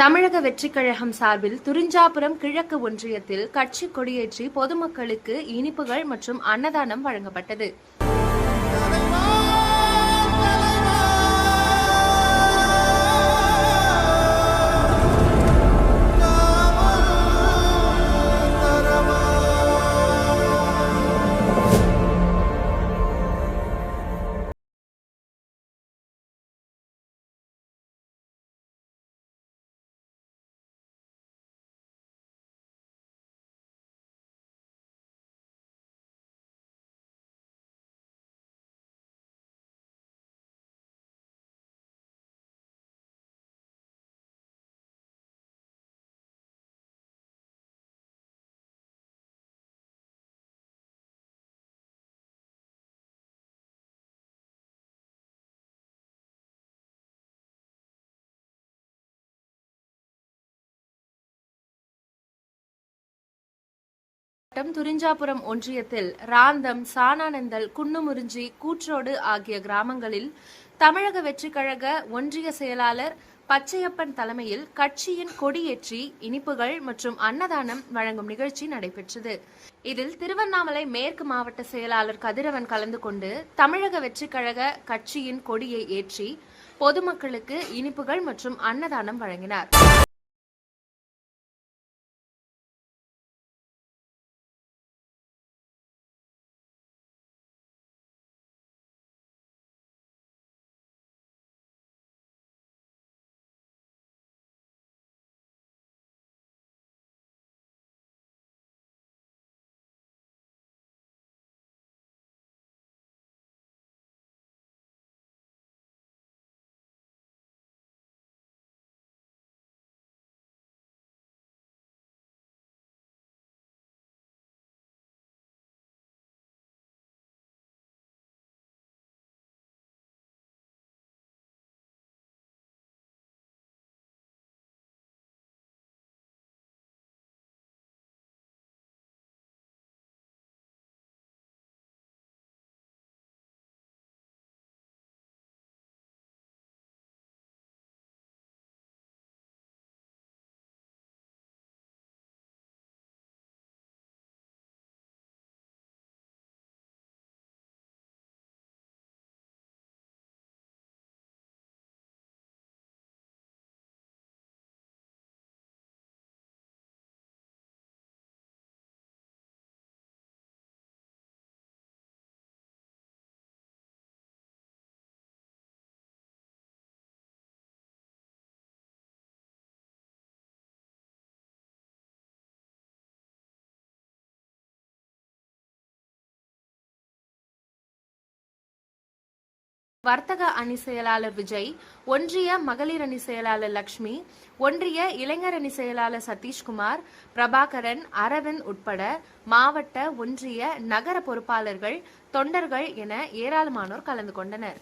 தமிழக வெற்றிக் கழகம் சார்பில் துரிஞ்சாபுரம் கிழக்கு ஒன்றியத்தில் கட்சி கொடியேற்றி பொதுமக்களுக்கு இனிப்புகள் மற்றும் அன்னதானம் வழங்கப்பட்டது. துரிஞ்சாபுரம் ஒன்றியத்தில் ராந்தம், சானானந்தல், குன்னுமுறிஞ்சி, கூற்றோடு ஆகிய கிராமங்களில் தமிழக வெற்றிக் கழக ஒன்றிய செயலாளர் பச்சையப்பன் தலைமையில் கட்சியின் கொடியேற்றி இனிப்புகள் மற்றும் அன்னதானம் வழங்கும் நிகழ்ச்சி நடைபெற்றது. இதில் திருவண்ணாமலை மேற்கு மாவட்ட செயலாளர் கதிரவன் கலந்து கொண்டு தமிழக வெற்றிக் கழக கட்சியின் கொடியை ஏற்றி பொதுமக்களுக்கு இனிப்புகள் மற்றும் அன்னதானம் வழங்கினார். வர்த்தக அணி செயலாளர் விஜய், ஒன்றிய மகளிர் அணி செயலாளர் லட்சுமி, ஒன்றிய இளைஞர் அணி செயலாளர் சதீஷ்குமார், பிரபாகரன், அரவிந்த் உட்பட மாவட்ட, ஒன்றிய, நகர பொறுப்பாளர்கள், தொண்டர்கள் என ஏராளமானோர் கலந்து கொண்டனர்.